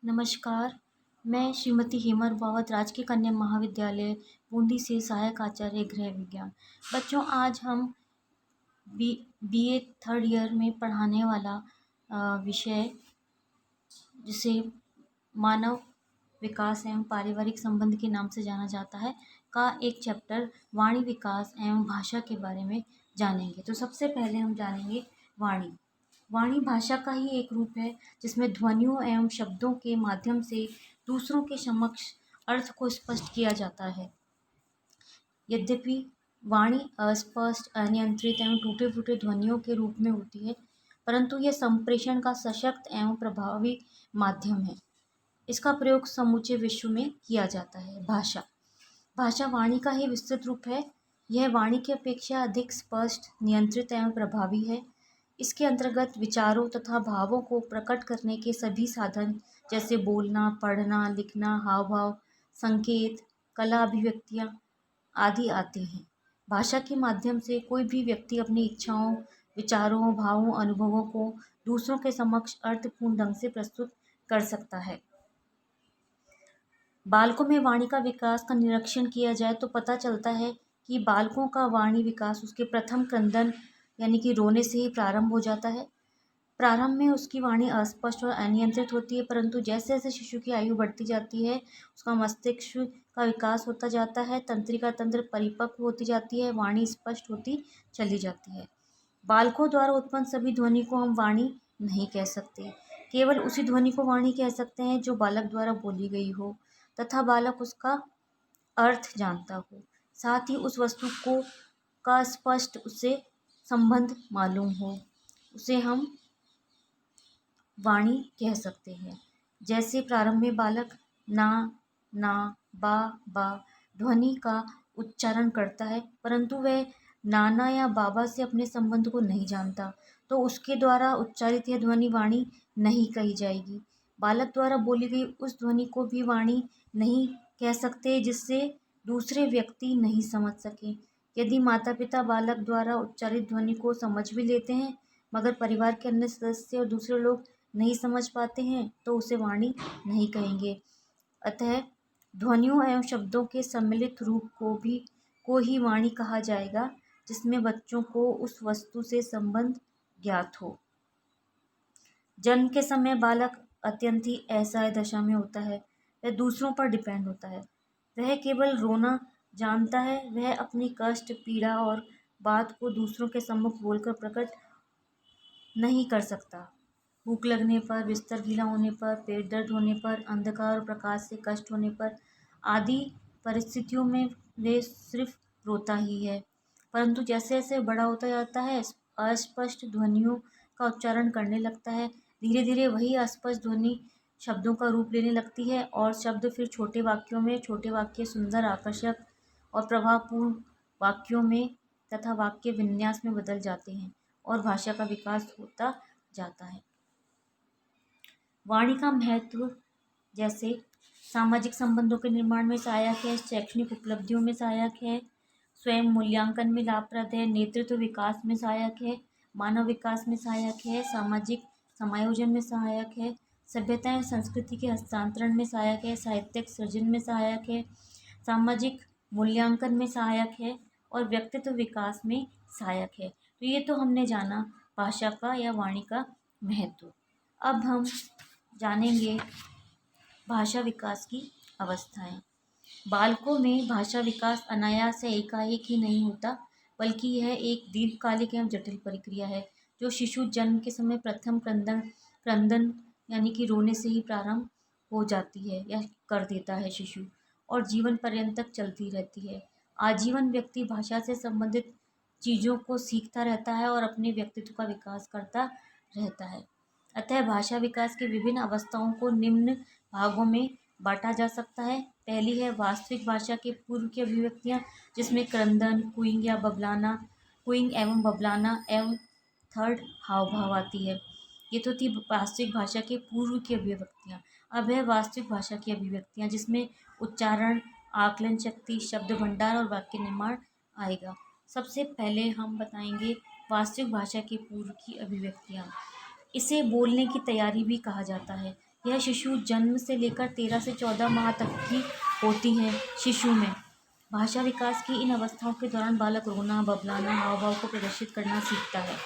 नमस्कार, मैं श्रीमती हेमा रूपावत राजकीय कन्या महाविद्यालय बूंदी से सहायक आचार्य गृह विज्ञान। बच्चों, आज हम बी बीए थर्ड ईयर में पढ़ाने वाला विषय जिसे मानव विकास एवं पारिवारिक संबंध के नाम से जाना जाता है का एक चैप्टर वाणी विकास एवं भाषा के बारे में जानेंगे। तो सबसे पहले हम जानेंगे वाणी। वाणी भाषा का ही एक रूप है जिसमें ध्वनियों एवं शब्दों के माध्यम से दूसरों के समक्ष अर्थ को स्पष्ट किया जाता है। यद्यपि वाणी अस्पष्ट, अनियंत्रित एवं टूटे-फूटे ध्वनियों के रूप में होती है, परंतु यह संप्रेषण का सशक्त एवं प्रभावी माध्यम है। इसका प्रयोग समूचे विश्व में किया जाता है। भाषा भाषा वाणी का ही विस्तृत रूप है। यह वाणी की अपेक्षा अधिक स्पष्ट, नियंत्रित एवं प्रभावी है। इसके अंतर्गत विचारों तथा भावों को प्रकट करने के सभी साधन जैसे बोलना, पढ़ना, लिखना, हाव-भाव, संकेत, कला अभिव्यक्तियाँ आदि आते हैं। भाषा के माध्यम से कोई भी व्यक्ति अपनी इच्छाओं, विचारों, भावों, अनुभवों को दूसरों के समक्ष अर्थपूर्ण ढंग से प्रस्तुत कर सकता है। बालकों में वाणी का विकास का निरीक्षण किया जाए तो पता चलता है कि बालकों का वाणी विकास उसके प्रथम क्रंदन यानी कि रोने से ही प्रारंभ हो जाता है। प्रारंभ में उसकी वाणी अस्पष्ट और अनियंत्रित होती है, परंतु जैसे जैसे शिशु की आयु बढ़ती जाती है, उसका मस्तिष्क का विकास होता जाता है, तंत्रिका तंत्र परिपक्व होती जाती है, वाणी स्पष्ट होती चली जाती है। बालकों द्वारा उत्पन्न सभी ध्वनि को हम वाणी नहीं कह सकते। केवल उसी ध्वनि को वाणी कह सकते हैं जो बालक द्वारा बोली गई हो तथा बालक उसका अर्थ जानता हो, साथ ही उस वस्तु को का स्पष्ट उसे संबंध मालूम हो, उसे हम वाणी कह सकते हैं। जैसे प्रारंभ में बालक ना, ना, बा, बा ध्वनि का उच्चारण करता है, परंतु वह नाना या बाबा से अपने संबंध को नहीं जानता, तो उसके द्वारा उच्चारित यह ध्वनि वाणी नहीं कही जाएगी। बालक द्वारा बोली गई उस ध्वनि को भी वाणी नहीं कह सकते जिससे दूसरे व्यक्ति नहीं समझ सके। यदि माता पिता बालक द्वारा उच्चारित ध्वनि को समझ भी लेते हैं, मगर परिवार के अन्य सदस्य और दूसरे लोग नहीं समझ पाते हैं, तो उसे वाणी नहीं कहेंगे। अतः ध्वनियों एवं शब्दों के सम्मिलित रूप को ही वाणी कहा जाएगा, जिसमें बच्चों को उस वस्तु से संबंध ज्ञात हो। जन्म के समय बालक अत्यंत ही असहाय दशा में होता है। वह दूसरों पर डिपेंड होता है। वह केवल रोना जानता है। वह अपनी कष्ट, पीड़ा और बात को दूसरों के सम्मुख बोलकर प्रकट नहीं कर सकता। भूख लगने पर, बिस्तर गीला होने पर, पेट दर्द होने पर, अंधकार और प्रकाश से कष्ट होने पर आदि परिस्थितियों में वे सिर्फ रोता ही है। परंतु जैसे जैसे बड़ा होता जाता है, अस्पष्ट ध्वनियों का उच्चारण करने लगता है। धीरे धीरे वही अस्पष्ट ध्वनि शब्दों का रूप लेने लगती है और शब्द फिर छोटे वाक्यों में, छोटे वाक्य सुंदर, आकर्षक और प्रभावपूर्ण वाक्यों में तथा वाक्य विन्यास में बदल जाते हैं और भाषा का विकास होता जाता है। वाणी का महत्व जैसे सामाजिक संबंधों के निर्माण में सहायक है, शैक्षणिक उपलब्धियों में सहायक है, स्वयं मूल्यांकन में लाभप्रद है, नेतृत्व विकास में सहायक है, मानव विकास में सहायक है, सामाजिक समायोजन में सहायक है, सभ्यता एवं संस्कृति के हस्तांतरण में सहायक है, साहित्यिक सृजन में सहायक है, सामाजिक मूल्यांकन में सहायक है और व्यक्तित्व विकास में सहायक है। तो ये तो हमने जाना भाषा का या वाणी का महत्व। अब हम जानेंगे भाषा विकास की अवस्थाएं। बालकों में भाषा विकास अनायास या एकाएक ही नहीं होता, बल्कि यह एक दीर्घकालिक एवं जटिल प्रक्रिया है जो शिशु जन्म के समय प्रथम क्रंदन यानी कि रोने से ही प्रारंभ हो जाती है या कर देता है शिशु, और जीवन पर्यंत तक चलती रहती है। आजीवन व्यक्ति भाषा से संबंधित चीज़ों को सीखता रहता है और अपने व्यक्तित्व का विकास करता रहता है। अतः भाषा विकास की विभिन्न अवस्थाओं को निम्न भागों में बांटा जा सकता है। पहली है वास्तविक भाषा के पूर्व की अभिव्यक्तियाँ, जिसमें क्रंदन, कुइंग एवं बबलाना एवं थर्ड हाव भाव आती है। ये तो थी वास्तविक भाषा के पूर्व की अभिव्यक्तियाँ। अब है वास्तविक भाषा की अभिव्यक्तियाँ, जिसमें उच्चारण, आकलन शक्ति, शब्द भंडार और वाक्य निर्माण आएगा। सबसे पहले हम बताएंगे वास्तविक भाषा के पूर्व की अभिव्यक्तियाँ। इसे बोलने की तैयारी भी कहा जाता है, यह शिशु जन्म से लेकर 13 से 14 माह तक की होती हैं। शिशु में भाषा विकास की इन अवस्थाओं के दौरान बालक रोना, बबलाना, हाव भाव को प्रदर्शित करना सीखता है।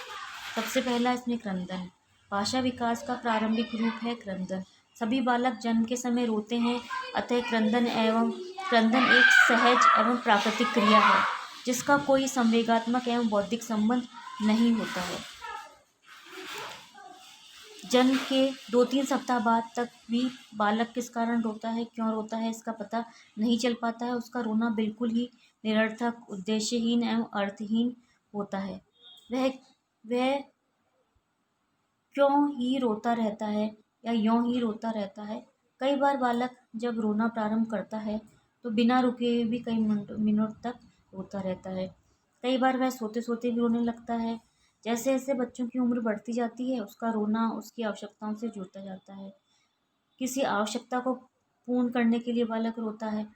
सबसे पहला इसमें क्रंदन। भाषा विकास का प्रारंभिक रूप है क्रंदन। सभी बालक जन्म के समय रोते हैं, अतः क्रंदन एक सहज एवं प्राकृतिक क्रिया है जिसका कोई संवेगात्मक एवं बौद्धिक संबंध नहीं होता है। जन्म के 2-3 सप्ताह बाद तक भी बालक किस कारण रोता है, क्यों रोता है, इसका पता नहीं चल पाता है। उसका रोना बिल्कुल ही निरर्थक, उद्देश्यहीन एवं अर्थहीन होता है। वह क्यों ही रोता रहता है या यूं ही रोता रहता है। कई बार बालक जब रोना प्रारंभ करता है तो बिना रुके हुए भी कई मिनट तक रोता रहता है। कई बार वह सोते सोते भी रोने लगता है। जैसे जैसे बच्चों की उम्र बढ़ती जाती है उसका रोना उसकी आवश्यकताओं से जुड़ता जाता है। किसी आवश्यकता को पूर्ण करने के लिए बालक रोता है।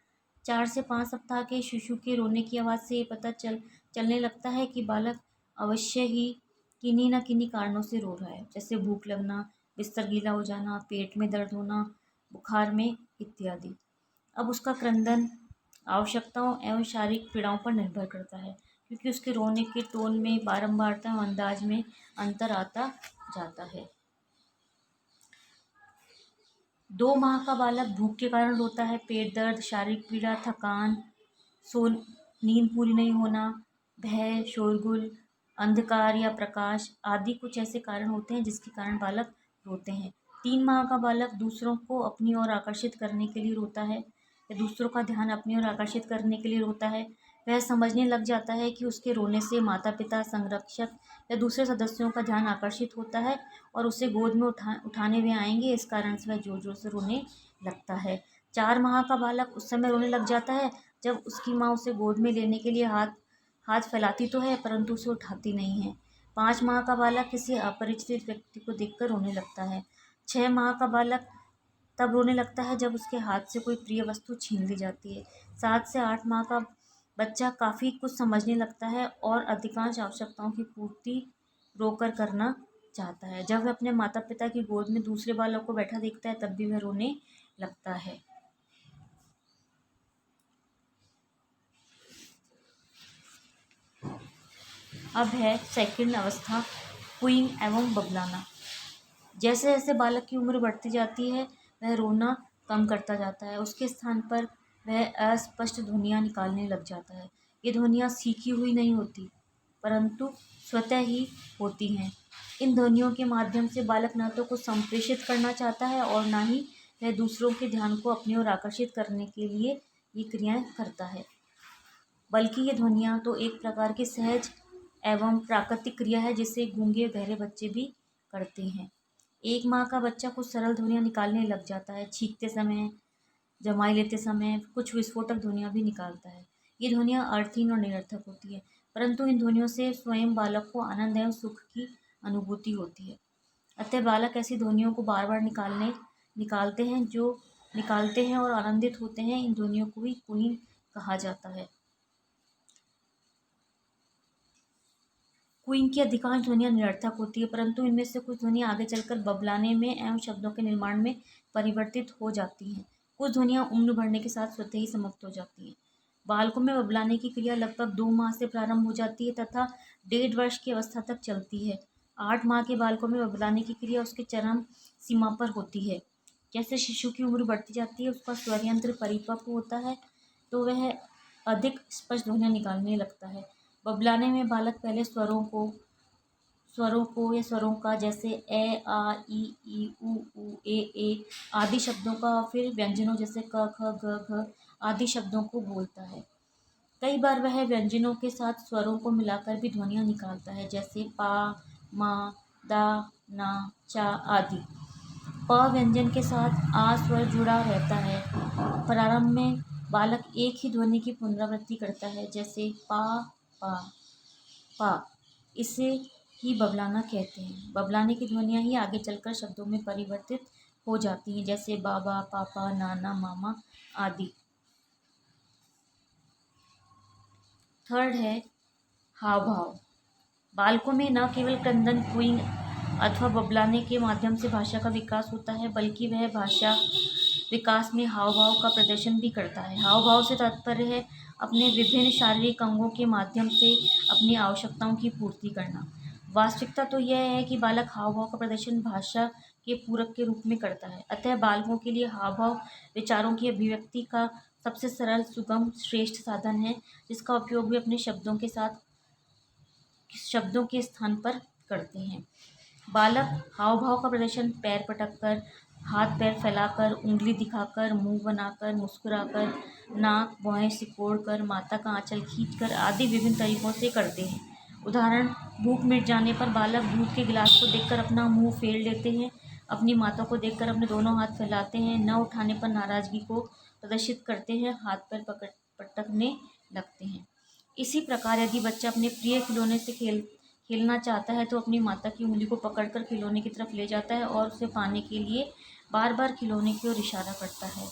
4 से 5 सप्ताह के शिशु के रोने की आवाज़ से ये पता चलने लगता है कि बालक अवश्य ही किन्हीं न किन्हीं कारणों से रो रहा है, जैसे भूख लगना, बिस्तर गीला हो जाना, पेट में दर्द होना, बुखार में इत्यादि। अब उसका क्रंदन आवश्यकताओं एवं शारीरिक पीड़ाओं पर निर्भर करता है, क्योंकि उसके रोने के टोन में बारंबारता एवं अंदाज में अंतर आता जाता है। 2 माह का बालक भूख के कारण रोता है। पेट दर्द, शारीरिक पीड़ा, थकान, नींद पूरी नहीं होना, भय, शोरगुल, अंधकार या प्रकाश आदि कुछ ऐसे कारण होते हैं जिसके कारण बालक रोते हैं। 3 माह का बालक दूसरों को अपनी ओर आकर्षित करने के लिए रोता है या दूसरों का ध्यान अपनी ओर आकर्षित करने के लिए रोता है। वह समझने लग जाता है कि उसके रोने से माता पिता, संरक्षक या दूसरे सदस्यों का ध्यान आकर्षित होता है और उसे गोद में उठाने वे आएंगे। इस कारण से वह जोर जोर से रोने लगता है। 4 माह का बालक उस समय रोने लग जाता है जब उसकी माँ उसे गोद में लेने के लिए हाथ फैलाती तो है परंतु उसे उठाती नहीं है। 5 माह का बालक किसी अपरिचित व्यक्ति को देखकर रोने लगता है। 6 माह का बालक तब रोने लगता है जब उसके हाथ से कोई प्रिय वस्तु छीन ली जाती है। 7 से 8 माह का बच्चा काफ़ी कुछ समझने लगता है और अधिकांश आवश्यकताओं की पूर्ति रोकर करना चाहता है। जब वह अपने माता पिता की गोद में दूसरे बालक को बैठा देखता है तब भी वह रोने लगता है। अब है सेकंड अवस्था, क्वीइंग एवं बबलाना। जैसे जैसे बालक की उम्र बढ़ती जाती है वह रोना कम करता जाता है। उसके स्थान पर वह अस्पष्ट ध्वनियाँ निकालने लग जाता है। ये ध्वनियाँ सीखी हुई नहीं होती परंतु स्वतः ही होती हैं। इन ध्वनियों के माध्यम से बालक न तो कुछ संप्रेषित करना चाहता है और न ही वह दूसरों के ध्यान को अपनी ओर आकर्षित करने के लिए ये क्रियाएं करता है, बल्कि ये ध्वनियाँ तो एक प्रकार की सहज एवं प्राकृतिक क्रिया है जिसे गूंगे बहरे बच्चे भी करते हैं। 1 माह का बच्चा कुछ सरल ध्वनियाँ निकालने लग जाता है। छींकते समय, जमाई लेते समय कुछ विस्फोटक ध्वनियाँ भी निकालता है। ये ध्वनियाँ अर्थहीन और निरर्थक होती है परंतु इन ध्वनियों से स्वयं बालक को आनंद एवं सुख की अनुभूति होती है। अतः बालक ऐसी ध्वनियों को बार बार निकालते हैं और आनंदित होते हैं। इन ध्वनियों को ही क्वीइंग कहा जाता है। क्वीइंग की अधिकांश ध्वनियाँ निरर्थक होती है परंतु इनमें से कुछ ध्वनियाँ आगे चलकर बबलाने में एवं शब्दों के निर्माण में परिवर्तित हो जाती हैं। कुछ ध्वनियाँ उम्र बढ़ने के साथ स्वतः ही समाप्त हो जाती हैं। बालकों में बबलाने की क्रिया लगभग 2 माह से प्रारंभ हो जाती है तथा 1.5 वर्ष की अवस्था तक चलती है। 8 माह के बालकों में बबलाने की क्रिया उसके चरम सीमा पर होती है। जैसे शिशु की उम्र बढ़ती जाती है उसका स्वर यंत्र परिपक्व होता है तो वह अधिक स्पष्ट ध्वनियाँ निकालने लगता है। बबलाने में बालक पहले स्वरों को या स्वरों का जैसे ए, आ, ई, उ, ए आदि शब्दों का, फिर व्यंजनों जैसे क, ख, ग, घ आदि शब्दों को बोलता है। कई बार वह व्यंजनों के साथ स्वरों को मिलाकर भी ध्वनियाँ निकालता है, जैसे पा, मा, दा, ना, चा आदि। प व्यंजन के साथ आ स्वर जुड़ा रहता है। प्रारंभ में बालक एक ही ध्वनि की पुनरावृत्ति करता है, जैसे पा, पा, पा। इसे ही बबलाना कहते हैं। बबलाने की ध्वनियाँ ही आगे चलकर शब्दों में परिवर्तित हो जाती हैं, जैसे बाबा, पापा, नाना, मामा आदि। थर्ड है हाव भाव। बालकों में न केवल क्रंदन, क्वीइंग अथवा बबलाने के माध्यम से भाषा का विकास होता है, बल्कि वह भाषा विकास में हाव भाव का प्रदर्शन भी करता है। हाव भाव से तात्पर्य है अपने विभिन्न शारीरिक अंगों के माध्यम से अपनी आवश्यकताओं की पूर्ति करना। वास्तविकता तो यह है कि बालक हाव भाव का प्रदर्शन भाषा के पूरक के रूप में करता है। अतः बालकों के लिए हाव भाव विचारों की अभिव्यक्ति का सबसे सरल, सुगम, श्रेष्ठ साधन है, जिसका उपयोग वे अपने शब्दों के स्थान पर करते हैं। बालक हाव भाव का प्रदर्शन पैर पटककर, हाथ पैर फैलाकर, उंगली दिखाकर, मुंह बनाकर, मुस्कुराकर, नाक भौहें सिकोड़कर, माता का आंचल खींचकर आदि विभिन्न तरीकों से करते हैं। उदाहरण, भूख मिट जाने पर बालक दूध के गिलास को देखकर अपना मुंह फेर लेते हैं, अपनी माता को देखकर अपने दोनों हाथ फैलाते हैं, न उठाने पर नाराजगी को प्रदर्शित करते हैं, हाथ पैर पटकने लगते हैं। इसी प्रकार यदि बच्चा अपने प्रिय खिलौने से खेलना चाहता है तो अपनी माता की उंगली को पकड़कर खिलौने की तरफ ले जाता है और उसे पाने के लिए बार बार खिलौने की ओर इशारा करता है।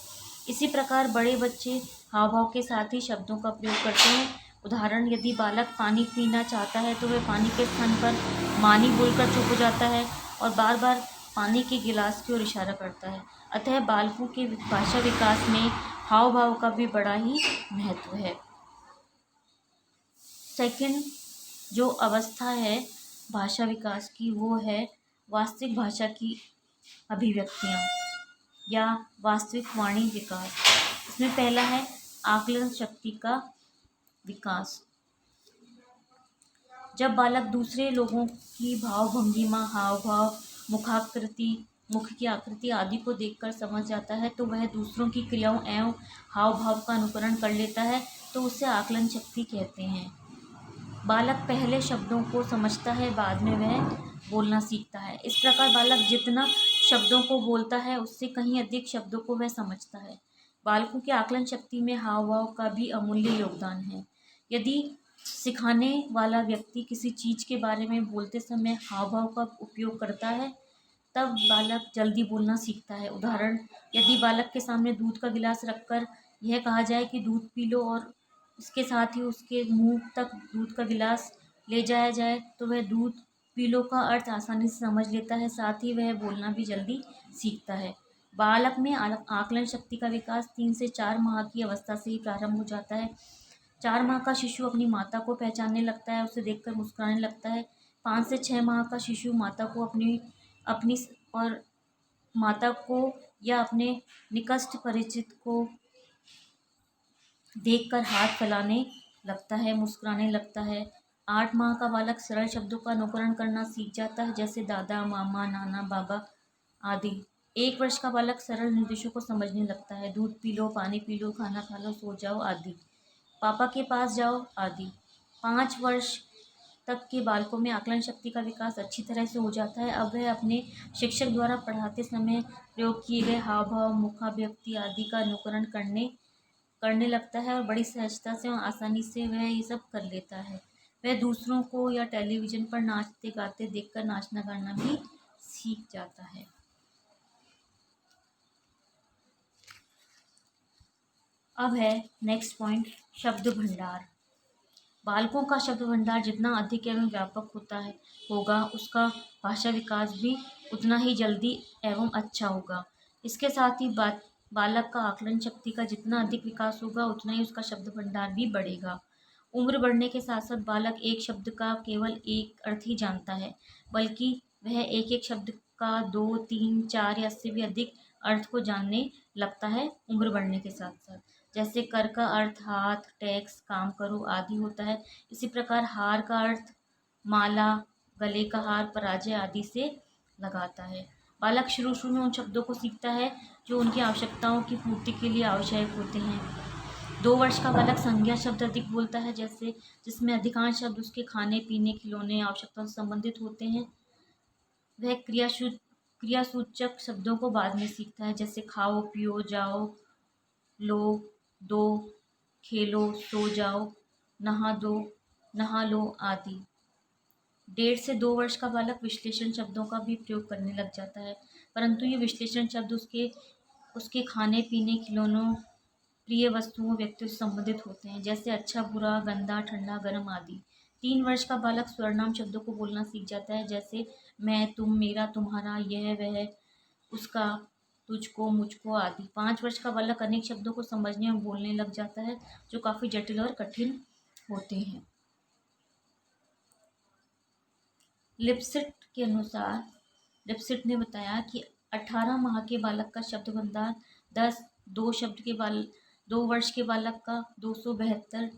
इसी प्रकार बड़े बच्चे हाव भाव के साथ ही शब्दों का प्रयोग करते हैं। उदाहरण, यदि बालक पानी पीना चाहता है तो वह पानी के स्थान पर मानी बोलकर चुप हो जाता है और बार बार पानी के गिलास की ओर इशारा करता है। अतः बालकों के भाषा विकास में हाव भाव का भी बड़ा ही महत्व है। सेकंड जो अवस्था है भाषा विकास की, वो है वास्तविक भाषा की अभिव्यक्तियाँ या वास्तविक वाणी विकास। इसमें पहला है आकलन शक्ति का विकास। जब बालक दूसरे लोगों की भाव भंगिमा, हाव भाव, मुखाकृति, मुख की आकृति आदि को देखकर समझ जाता है तो वह दूसरों की क्रियाओं एवं हाव भाव का अनुकरण कर लेता है, तो उसे आकलन शक्ति कहते हैं। बालक पहले शब्दों को समझता है, बाद में वह बोलना सीखता है। इस प्रकार बालक जितना शब्दों को बोलता है उससे कहीं अधिक शब्दों को वह समझता है। बालकों की आकलन शक्ति में हाव भाव का भी अमूल्य योगदान है। यदि सिखाने वाला व्यक्ति किसी चीज़ के बारे में बोलते समय हाव भाव का उपयोग करता है तब बालक जल्दी बोलना सीखता है। उदाहरण, यदि बालक के सामने दूध का गिलास रखकर यह कहा जाए कि दूध पी लो और इसके साथ ही उसके मुंह तक दूध का गिलास ले जाया जाए तो वह दूध पी लो का अर्थ आसानी से समझ लेता है, साथ ही वह बोलना भी जल्दी सीखता है। बालक में आकलन शक्ति का विकास 3 से 4 माह की अवस्था से ही प्रारंभ हो जाता है। 4 माह का शिशु अपनी माता को पहचानने लगता है, उसे देखकर मुस्कुराने लगता है। 5 से 6 माह का शिशु माता को अपनी और माता को या अपने निकट परिचित को देखकर हाथ फैलाने लगता है, मुस्कुराने लगता है। 8 माह का बालक सरल शब्दों का अनुकरण करना सीख जाता है, जैसे दादा, मामा, नाना, बाबा आदि। 1 वर्ष का बालक सरल निर्देशों को समझने लगता है, दूध पी लो, पानी पी लो, खाना खा लो, सो जाओ आदि, पापा के पास जाओ आदि। 5 वर्ष तक के बालकों में आकलन शक्ति का विकास अच्छी तरह से हो जाता है। अब वह अपने शिक्षक द्वारा पढ़ाते समय प्रयोग किए गए हाव भाव, मुखाभिव्यक्ति आदि का अनुकरण करने लगता है और बड़ी सहजता से और आसानी से वह ये सब कर लेता है। वह दूसरों को या टेलीविज़न पर नाचते गाते देखकर नाचना गाना भी सीख जाता है। अब है नेक्स्ट पॉइंट, शब्द भंडार। बालकों का शब्द भंडार जितना अधिक एवं व्यापक होगा उसका भाषा विकास भी उतना ही जल्दी एवं अच्छा होगा। इसके साथ ही बालक का आकलन शक्ति का जितना अधिक विकास होगा उतना ही उसका शब्द भंडार भी बढ़ेगा। उम्र बढ़ने के साथ साथ बालक एक शब्द का केवल एक अर्थ ही जानता है, बल्कि वह एक एक शब्द का 2, 3, 4 या इससे भी अधिक अर्थ को जानने लगता है उम्र बढ़ने के साथ साथ। जैसे कर का अर्थ हाथ, टैक्स, काम करो आदि होता है, इसी प्रकार हार का अर्थ माला, गले का हार, पराजय आदि से लगाता है। बालक शुरू में उन शब्दों को सीखता है जो उनकी आवश्यकताओं की पूर्ति के लिए आवश्यक होते हैं। 2 वर्ष का बालक संज्ञा शब्द अधिक बोलता है, जैसे जिसमें अधिकांश शब्द उसके खाने पीने, खिलौने, आवश्यकताओं से संबंधित होते हैं। वह क्रियासूचक शब्दों को बाद में सीखता है, जैसे खाओ, पियो, जाओ, लो, दो, खेलो, सो जाओ, नहा लो आदि। 1.5 से 2 वर्ष का बालक विश्लेषण शब्दों का भी प्रयोग करने लग जाता है, परंतु ये विश्लेषण शब्द उसके खाने पीने, खिलौनों, प्रिय वस्तुओं, व्यक्तियों से संबंधित होते हैं, जैसे अच्छा, बुरा, गंदा, ठंडा, गर्म आदि। 3 वर्ष का बालक स्वर्णाम शब्दों को बोलना सीख जाता है, जैसे मैं, तुम, मेरा, तुम्हारा, यह, वह, उसका, तुझको, मुझको आदि। 5 वर्ष का बालक अनेक शब्दों को समझने और बोलने लग जाता है जो काफ़ी जटिल और कठिन होते हैं। लिपसिट के अनुसार लिपसिट ने बताया कि 18 माह के बालक का शब्द भंडार 10, 2 वर्ष के बालक का 272,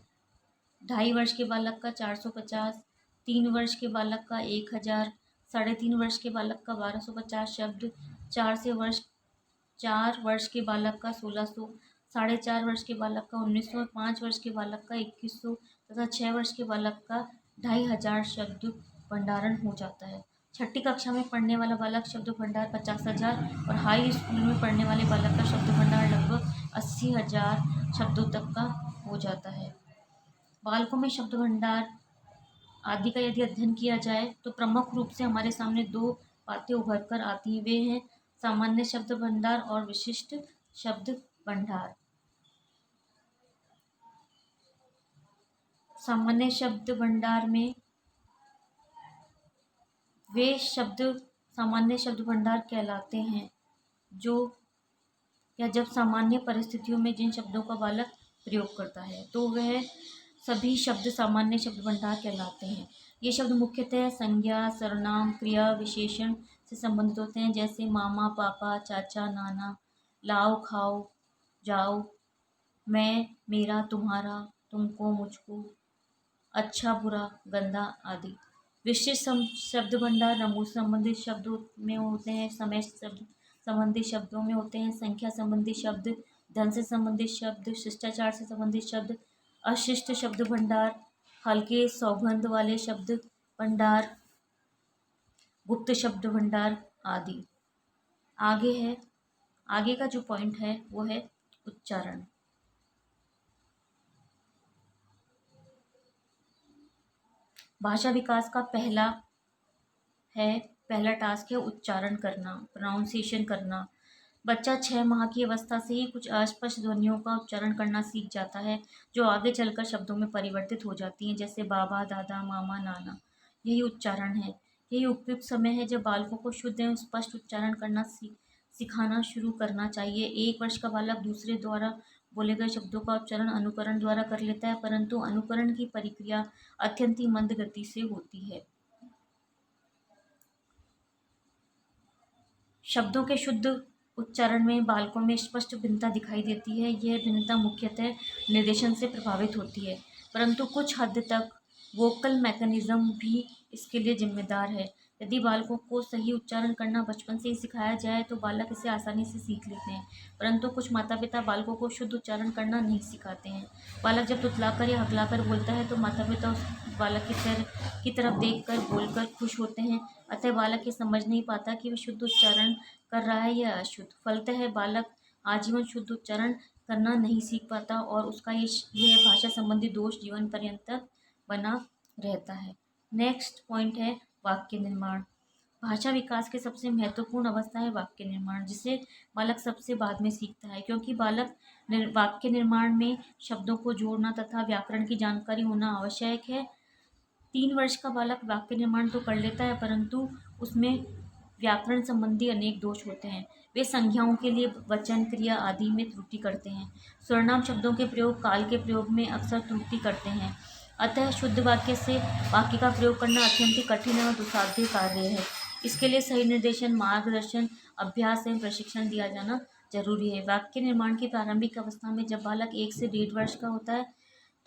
2.5 वर्ष के बालक का 450, 3 वर्ष के बालक का 1000, 3.5 वर्ष के बालक का 1250 शब्द, 4 वर्ष के बालक का 1600, 4.5 वर्ष के बालक का 1900, 5 वर्ष के बालक का 2100 तथा 6 वर्ष के बालक का 2500 शब्द भंडारण हो जाता है। छठी कक्षा में पढ़ने वाला बालक शब्द भंडार 50,000 और हाई स्कूल में पढ़ने वाले बालक का शब्द भंडार लगभग 80,000 शब्दों तक का हो जाता है। बालकों में शब्द भंडार आदि का यदि अध्ययन किया जाए तो प्रमुख रूप से हमारे सामने दो बातें उभर कर आती हैं। वे हैं सामान्य शब्द भंडार और विशिष्ट शब्द भंडार। सामान्य शब्द भंडार में वे शब्द सामान्य शब्द भंडार कहलाते हैं जो या जब सामान्य परिस्थितियों में जिन शब्दों का बालक प्रयोग करता है तो वह सभी शब्द सामान्य शब्द भंडार कहलाते हैं। ये शब्द मुख्यतः संज्ञा, सर्वनाम, क्रिया, विशेषण से संबंधित होते हैं, जैसे मामा, पापा, चाचा, नाना, लाओ, खाओ, जाओ, मैं, मेरा, तुम्हारा, तुमको, मुझको, अच्छा, बुरा, गंदा आदि। विशिष्ट शब्द भंडार नमूद संबंधित शब्दों में होते हैं, समय शब्द संबंधित शब्दों में होते हैं, संख्या संबंधी शब्द, धन से संबंधित शब्द, शिष्टाचार से संबंधित शब्द, अशिष्ट शब्द भंडार, हल्के सौगंध वाले शब्द भंडार, गुप्त शब्द भंडार आदि। आगे का जो पॉइंट है वो है उच्चारण। भाषा विकास का पहला टास्क है उच्चारण करना, प्रोनाउंसिएशन करना। बच्चा 6 माह की अवस्था से ही कुछ अस्पष्ट ध्वनियों का उच्चारण करना सीख जाता है जो आगे चलकर शब्दों में परिवर्तित हो जाती हैं, जैसे बाबा, दादा, मामा, नाना। यही उच्चारण है। यही उपयुक्त समय है जब बालकों को शुद्ध एवं स्पष्ट उच्चारण करना सिखाना शुरू करना चाहिए। 1 वर्ष का बालक दूसरे द्वारा बोले गए शब्दों का उच्चारण अनुकरण द्वारा कर लेता है, परंतु अनुकरण की प्रक्रिया अत्यंत ही मंद गति से होती है। शब्दों के शुद्ध उच्चारण में बालकों में स्पष्ट भिन्नता दिखाई देती है। यह भिन्नता मुख्यतः निर्देशन से प्रभावित होती है, परंतु कुछ हद तक वोकल मैकेनिज्म भी इसके लिए जिम्मेदार है। यदि बालकों को सही उच्चारण करना बचपन से ही सिखाया जाए तो बालक इसे आसानी से सीख लेते हैं, परंतु कुछ माता पिता बालकों को शुद्ध उच्चारण करना नहीं सिखाते हैं। बालक जब तुतलाकर या हकलाकर बोलता है तो माता पिता उस बालक की तरफ देखकर बोलकर खुश होते हैं, अतः बालक ये समझ नहीं पाता कि वह शुद्ध उच्चारण कर रहा है या अशुद्ध। फलतः बालक आजीवन शुद्ध उच्चारण करना नहीं सीख पाता और उसका यह भाषा संबंधी दोष जीवन पर्यंत बना रहता है। नेक्स्ट पॉइंट है वाक्य निर्माण। भाषा विकास के सबसे महत्वपूर्ण अवस्था है वाक्य निर्माण, जिसे बालक सबसे बाद में सीखता है, क्योंकि बालक वाक्य निर्माण में शब्दों को जोड़ना तथा व्याकरण की जानकारी होना आवश्यक है। 3 वर्ष का बालक वाक्य निर्माण तो कर लेता है, परंतु उसमें व्याकरण संबंधी अनेक दोष होते हैं। वे संज्ञाओं के लिए वचन, क्रिया आदि में त्रुटि करते हैं। सर्वनाम शब्दों के प्रयोग, काल के प्रयोग में अक्सर त्रुटि करते हैं। अतः शुद्ध वाक्य का प्रयोग करना अत्यंत ही कठिन और दुस्साध्य कार्य है। इसके लिए सही निर्देशन, मार्गदर्शन, अभ्यास एवं प्रशिक्षण दिया जाना जरूरी है। वाक्य निर्माण की प्रारंभिक अवस्था में जब बालक 1 से 1.5 वर्ष का होता है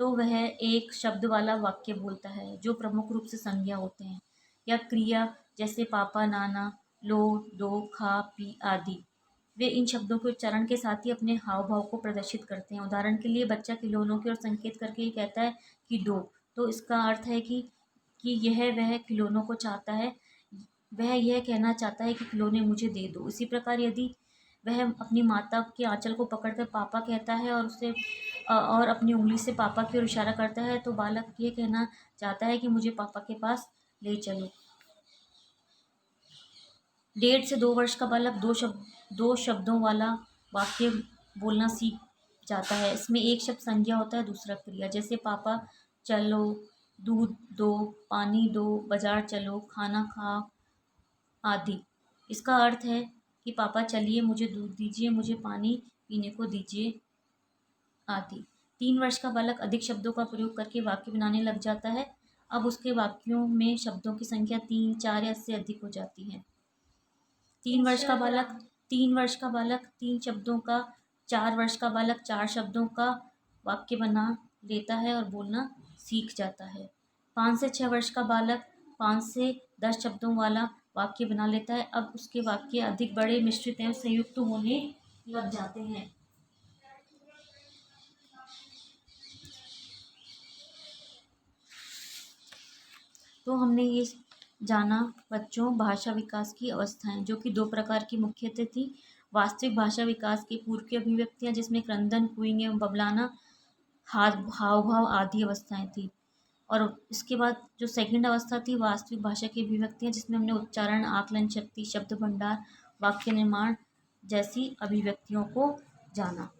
तो वह एक शब्द वाला वाक्य बोलता है जो प्रमुख रूप से संज्ञा होते हैं या क्रिया, जैसे पापा, नाना, लो, दो, खा, पी आदि। वे इन शब्दों के उच्चारण के साथ ही अपने हाव भाव को प्रदर्शित करते हैं। उदाहरण के लिए बच्चा खिलौनों की ओर संकेत करके ये कहता है कि दो, तो इसका अर्थ है कि वह खिलौनों को चाहता है, वह यह कहना चाहता है कि खिलौने मुझे दे दो। इसी प्रकार यदि वह अपनी माता के आंचल को पकड़कर पापा कहता है और अपनी उंगली से पापा की ओर इशारा करता है तो बालक ये कहना चाहता है कि मुझे पापा के पास ले चलो। 1.5 से 2 वर्ष का बालक दो शब्दों वाला वाक्य बोलना सीख जाता है। इसमें एक शब्द संज्ञा होता है, दूसरा क्रिया, जैसे पापा चलो, दूध दो, पानी दो, बाजार चलो, खाना खा, आदि। इसका अर्थ है कि पापा चलिए, मुझे दूध दीजिए, मुझे पानी पीने को दीजिए आदि। 3 वर्ष का बालक अधिक शब्दों का प्रयोग करके वाक्य बनाने लग जाता है। अब उसके वाक्यों में शब्दों की संख्या 3, 4 या इससे अधिक हो जाती है। 3 वर्ष का बालक 3 शब्दों का, 4 वर्ष का बालक 4 शब्दों का वाक्य बना लेता है और बोलना सीख जाता है। 5 से 6 वर्ष का बालक 5 से 10 शब्दों वाला वाक्य बना लेता है। अब उसके वाक्य अधिक बड़े, मिश्रित एवं संयुक्त होने लग जाते हैं। तो हमने ये जाना बच्चों भाषा विकास की अवस्थाएं, जो कि 2 प्रकार की मुख्यतः थी। वास्तविक भाषा विकास की पूर्व की अभिव्यक्तियां, जिसमें क्रंदन, कूइंग एवं बबलाना, हाव भाव आदि अवस्थाएं थी। और इसके बाद जो सेकंड अवस्था थी वास्तविक भाषा की अभिव्यक्तियां, जिसमें हमने उच्चारण, आकलन शक्ति, शब्द भंडार, वाक्य निर्माण जैसी अभिव्यक्तियों को जाना।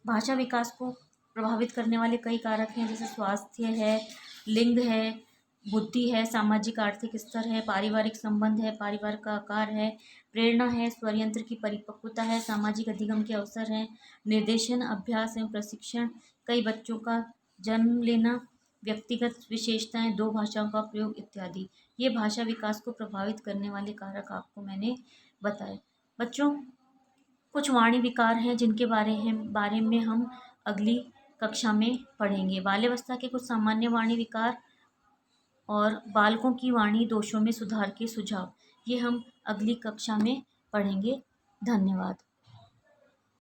भाषा विकास को प्रभावित करने वाले कई कारक हैं, जैसे स्वास्थ्य है, लिंग है, बुद्धि है, सामाजिक आर्थिक स्तर है, पारिवारिक संबंध है, परिवार का आकार है, प्रेरणा है, स्वर यंत्र की परिपक्वता है, सामाजिक अधिगम के अवसर हैं, निर्देशन, अभ्यास एवं प्रशिक्षण, कई बच्चों का जन्म लेना, व्यक्तिगत विशेषताएं, 2 भाषाओं का प्रयोग इत्यादि। ये भाषा विकास को प्रभावित करने वाले कारक आपको मैंने बताए। बच्चों, कुछ वाणी विकार हैं जिनके बारे में हम अगली कक्षा में पढ़ेंगे। बाल्यावस्था के कुछ सामान्य वाणी विकार और बालकों की वाणी दोषों में सुधार के सुझाव, ये हम अगली कक्षा में पढ़ेंगे। धन्यवाद।